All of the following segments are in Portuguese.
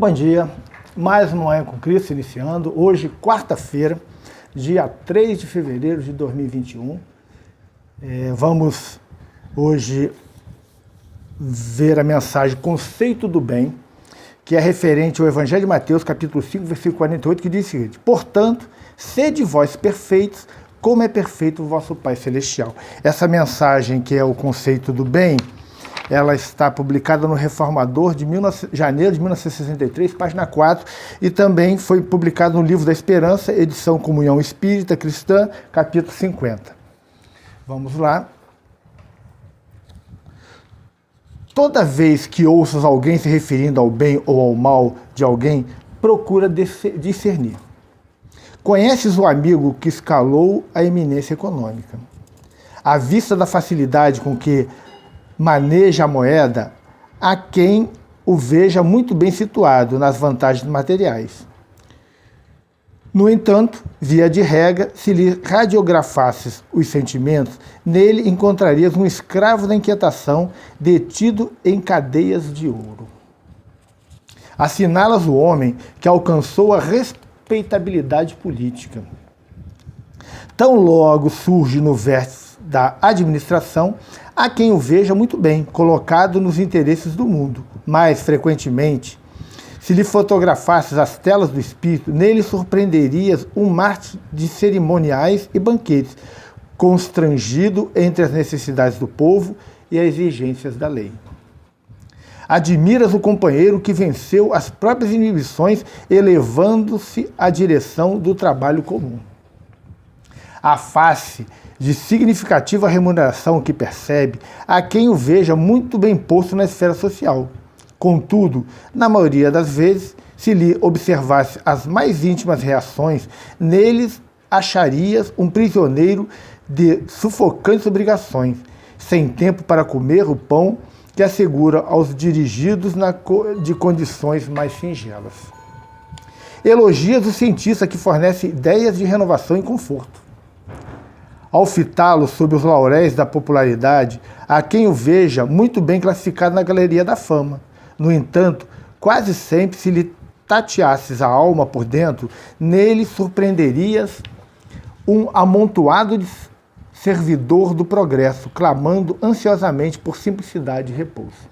Bom dia, mais uma Manhã com Cristo iniciando, hoje quarta-feira, dia 3 de fevereiro de 2021. Vamos hoje ver a mensagem Conceito do Bem, que é referente ao Evangelho de Mateus, capítulo 5, versículo 48, que diz o seguinte: portanto, sede vós perfeitos, como é perfeito o vosso Pai Celestial. Essa mensagem, que é o Conceito do Bem, ela está publicada no Reformador de janeiro de 1963, página 4, e também foi publicada no Livro da Esperança, edição Comunhão Espírita Cristã, capítulo 50. Vamos lá. Toda vez que ouças alguém se referindo ao bem ou ao mal de alguém, procura discernir. Conheces o amigo que escalou a eminência econômica. À vista da facilidade com que maneja a moeda, há quem o veja muito bem situado nas vantagens materiais. No entanto, via de regra, se lhe radiografasses os sentimentos, nele encontrarias um escravo da inquietação, detido em cadeias de ouro. Assinalas o homem que alcançou a respeitabilidade política. Tão logo surge no vértice da administração, há quem o veja muito bem, colocado nos interesses do mundo. Mais frequentemente, se lhe fotografasses as telas do espírito, nele surpreenderias um mar de cerimoniais e banquetes, constrangido entre as necessidades do povo e as exigências da lei. Admiras o companheiro que venceu as próprias inibições, elevando-se à direção do trabalho comum. A face de significativa remuneração que percebe, há quem o veja muito bem posto na esfera social. Contudo, na maioria das vezes, se lhe observasse as mais íntimas reações, neles acharias um prisioneiro de sufocantes obrigações, sem tempo para comer o pão que assegura aos dirigidos de condições mais singelas. Elogias o cientista que fornece ideias de renovação e conforto. Ao fitá-lo sob os lauréis da popularidade, há quem o veja muito bem classificado na galeria da fama. No entanto, quase sempre, se lhe tateasses a alma por dentro, nele surpreenderias um amontoado de servidor do progresso, clamando ansiosamente por simplicidade e repouso.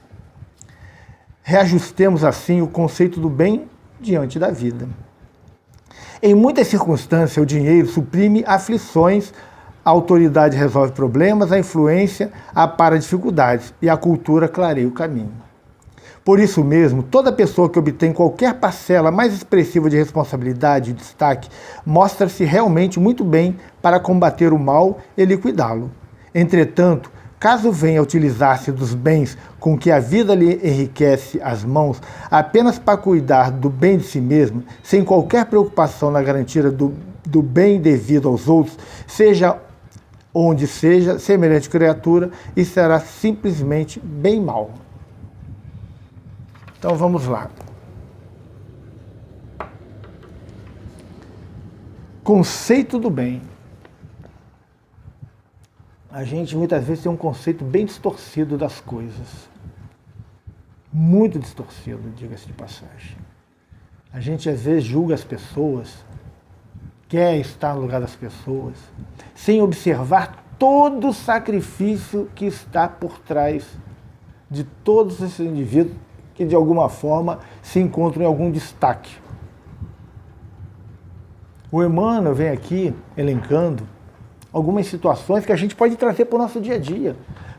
Reajustemos assim o conceito do bem diante da vida. Em muitas circunstâncias, o dinheiro suprime aflições, a autoridade resolve problemas, a influência apara dificuldades e a cultura clareia o caminho. Por isso mesmo, toda pessoa que obtém qualquer parcela mais expressiva de responsabilidade e destaque mostra-se realmente muito bem para combater o mal e liquidá-lo. Entretanto, caso venha a utilizar-se dos bens com que a vida lhe enriquece as mãos apenas para cuidar do bem de si mesmo, sem qualquer preocupação na garantia do bem devido aos outros, seja onde seja semelhante criatura, e será simplesmente bem mal. Então vamos lá. Conceito do bem. A gente muitas vezes tem um conceito bem distorcido das coisas. Muito distorcido, diga-se de passagem. A gente às vezes julga as pessoas, quer estar no lugar das pessoas, sem observar todo o sacrifício que está por trás de todos esses indivíduos que de alguma forma se encontram em algum destaque. O Emmanuel vem aqui elencando algumas situações que a gente pode trazer para o nosso dia a dia,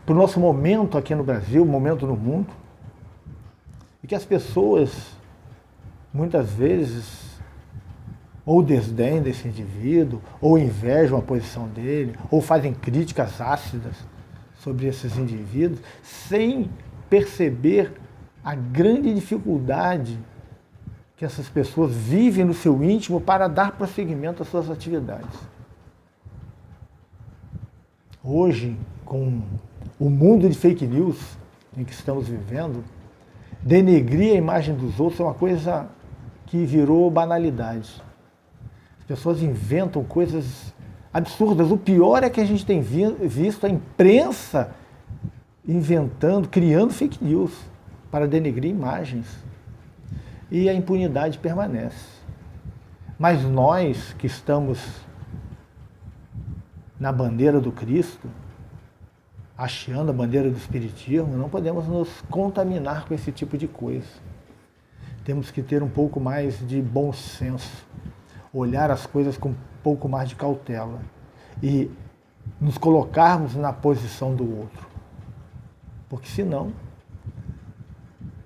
para o nosso momento aqui no Brasil, momento no mundo, e que as pessoas muitas vezes ou desdém desse indivíduo, ou invejam a posição dele, ou fazem críticas ácidas sobre esses indivíduos, sem perceber a grande dificuldade que essas pessoas vivem no seu íntimo para dar prosseguimento às suas atividades. Hoje, com o mundo de fake news em que estamos vivendo, denegrir a imagem dos outros é uma coisa que virou banalidade. As pessoas inventam coisas absurdas. O pior é que a gente tem visto a imprensa inventando, criando fake news para denegrir imagens. e a impunidade permanece. Mas nós que estamos na bandeira do Cristo, hasteando a bandeira do Espiritismo, não podemos nos contaminar com esse tipo de coisa. Temos que ter um pouco mais de bom senso, olhar as coisas com um pouco mais de cautela e nos colocarmos na posição do outro. Porque senão,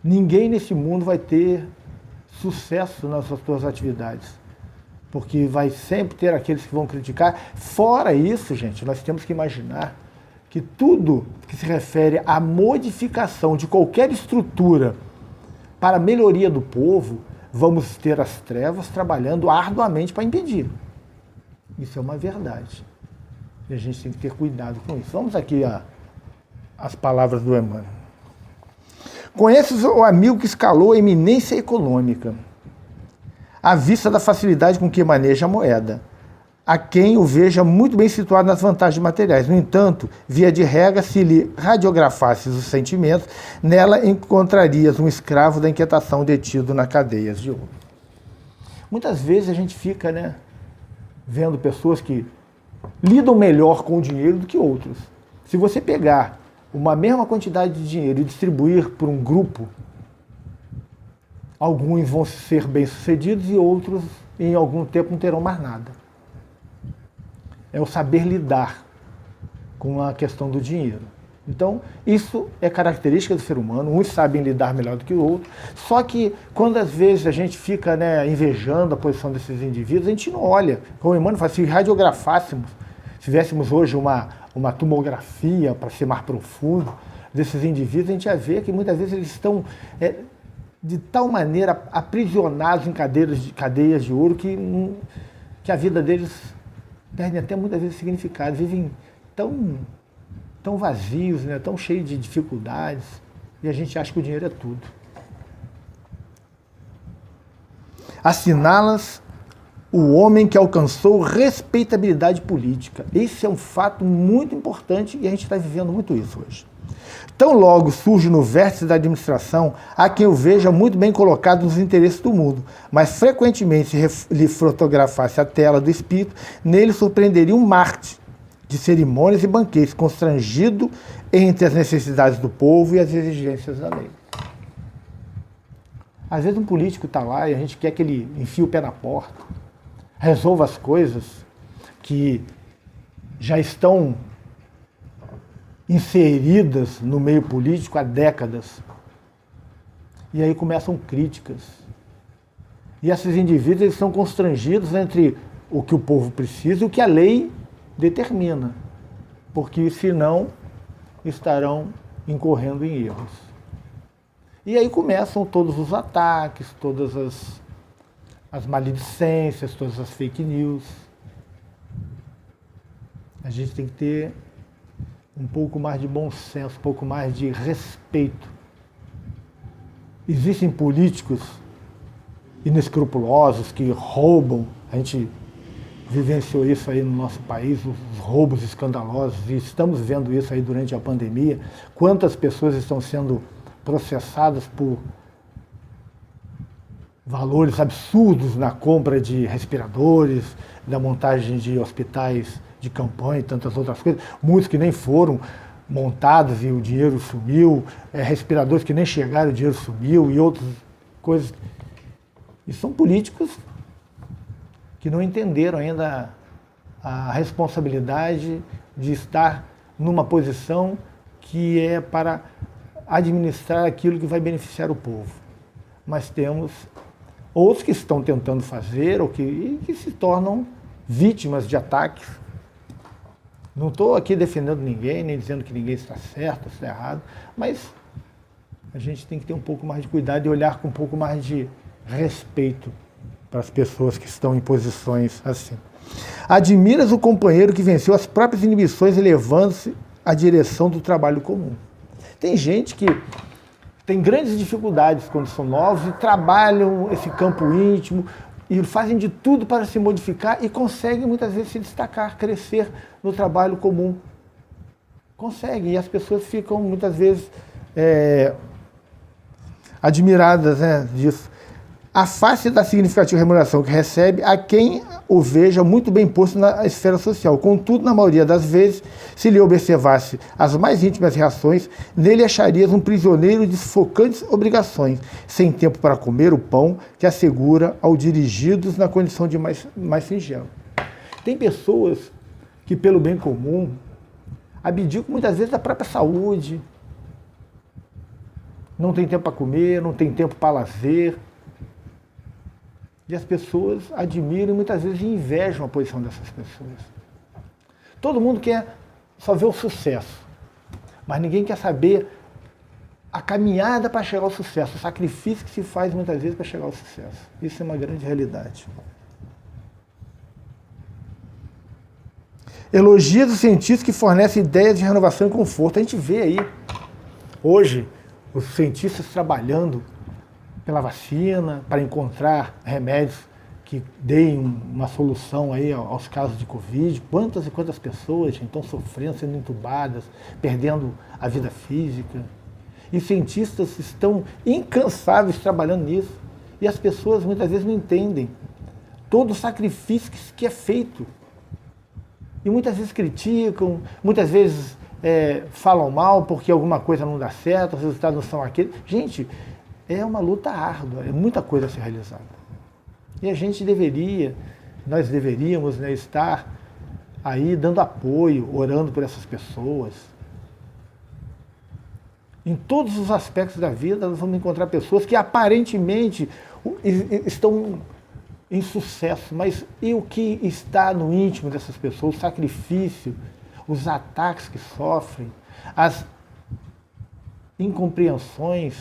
ninguém nesse mundo vai ter sucesso nas suas atividades. Porque vai sempre ter aqueles que vão criticar. Fora isso, gente, nós temos que imaginar que tudo que se refere à modificação de qualquer estrutura para a melhoria do povo, vamos ter as trevas trabalhando arduamente para impedir. Isso é uma verdade. E a gente tem que ter cuidado com isso. Vamos aqui as palavras do Emmanuel. Conheço o amigo que escalou a eminência econômica, à vista da facilidade com que maneja a moeda, a quem o veja muito bem situado nas vantagens materiais. No entanto, via de regra, se lhe radiografasses os sentimentos, nela encontrarias um escravo da inquietação detido nas cadeias de ouro. Muitas vezes a gente fica, vendo pessoas que lidam melhor com o dinheiro do que outros. Se você pegar uma mesma quantidade de dinheiro e distribuir por um grupo, alguns vão ser bem-sucedidos e outros, em algum tempo, não terão mais nada. É o saber lidar com a questão do dinheiro. Então, isso é característica do ser humano, uns sabem lidar melhor do que o outro, só que quando às vezes a gente fica invejando a posição desses indivíduos, a gente não olha. Como o Emmanuel fala, se radiografássemos, se tivéssemos hoje uma tomografia para ser mais profundo desses indivíduos, a gente ia ver que muitas vezes eles estão de tal maneira aprisionados em cadeias de ouro que a vida deles perde até muitas vezes significado, vivem tão vazios, tão cheios de dificuldades, e a gente acha que o dinheiro é tudo. Assinala-las o homem que alcançou respeitabilidade política. Esse é um fato muito importante e a gente está vivendo muito isso hoje. Tão logo surge no vértice da administração, há quem o veja muito bem colocado nos interesses do mundo, mas frequentemente, se lhe fotografasse a tela do espírito, nele surpreenderia um Marte de cerimônias e banquetes, constrangido entre as necessidades do povo e as exigências da lei. Às vezes um político está lá e a gente quer que ele enfie o pé na porta, resolva as coisas que já estão inseridas no meio político há décadas. E aí começam críticas. E esses indivíduos eles são constrangidos entre o que o povo precisa e o que a lei determina, porque senão estarão incorrendo em erros. E aí começam todos os ataques, todas as maledicências, todas as fake news. A gente tem que ter um pouco mais de bom senso, um pouco mais de respeito. Existem políticos inescrupulosos que roubam, a gente vivenciou isso aí no nosso país, os roubos escandalosos, e estamos vendo isso aí durante a pandemia. Quantas pessoas estão sendo processadas por valores absurdos na compra de respiradores, da montagem de hospitais de campanha e tantas outras coisas, muitos que nem foram montados e o dinheiro sumiu, respiradores que nem chegaram, o dinheiro sumiu e outras coisas. E são políticos que não entenderam ainda a responsabilidade de estar numa posição que é para administrar aquilo que vai beneficiar o povo. Mas temos outros que estão tentando fazer ou que se tornam vítimas de ataques. Não estou aqui defendendo ninguém, nem dizendo que ninguém está certo ou está errado, mas a gente tem que ter um pouco mais de cuidado e olhar com um pouco mais de respeito para as pessoas que estão em posições assim. Admiras o companheiro que venceu as próprias inibições elevando-se à direção do trabalho comum. Tem gente que tem grandes dificuldades quando são novos e trabalham esse campo íntimo e fazem de tudo para se modificar e conseguem muitas vezes se destacar, crescer no trabalho comum. Conseguem, e as pessoas ficam muitas vezes admiradas disso. Afaste da significativa remuneração que recebe a quem o veja muito bem posto na esfera social. Contudo, na maioria das vezes, se lhe observasse as mais íntimas reações, nele acharias um prisioneiro de sufocantes obrigações, sem tempo para comer o pão que assegura ao dirigidos na condição de mais singelo. Tem pessoas que, pelo bem comum, abdicam muitas vezes da própria saúde, não tem tempo para comer, não tem tempo para lazer. E as pessoas admiram e muitas vezes invejam a posição dessas pessoas. Todo mundo quer só ver o sucesso, mas ninguém quer saber a caminhada para chegar ao sucesso, o sacrifício que se faz muitas vezes para chegar ao sucesso. Isso é uma grande realidade. Elogia dos cientistas que fornecem ideias de renovação e conforto. A gente vê aí, hoje, os cientistas trabalhando pela vacina, para encontrar remédios que deem uma solução aí aos casos de Covid. Quantas e quantas pessoas estão sofrendo, sendo entubadas, perdendo a vida física. E cientistas estão incansáveis trabalhando nisso. E as pessoas muitas vezes não entendem todo o sacrifício que é feito. E muitas vezes criticam, muitas vezes falam mal porque alguma coisa não dá certo, os resultados não são aqueles. Gente, é uma luta árdua, é muita coisa a ser realizada. E a gente nós deveríamos, né, estar aí dando apoio, orando por essas pessoas. Em todos os aspectos da vida, nós vamos encontrar pessoas que aparentemente estão em sucesso, mas e o que está no íntimo dessas pessoas? O sacrifício, os ataques que sofrem, as incompreensões,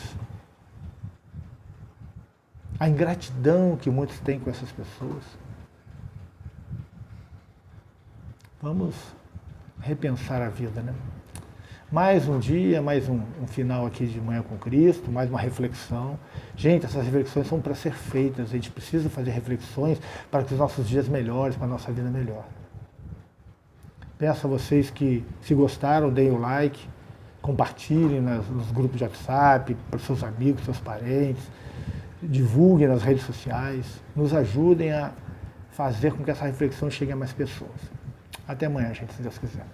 a ingratidão que muitos têm com essas pessoas. Vamos repensar a vida, né? Mais um dia, mais um final aqui de Manhã com Cristo, mais uma reflexão. Gente, essas reflexões são para ser feitas, a gente precisa fazer reflexões para que os nossos dias melhorem, para a nossa vida melhor. Peço a vocês que, se gostaram, deem o like, compartilhem nos grupos de WhatsApp, para os seus amigos, seus parentes, divulguem nas redes sociais, nos ajudem a fazer com que essa reflexão chegue a mais pessoas. Até amanhã, gente, se Deus quiser.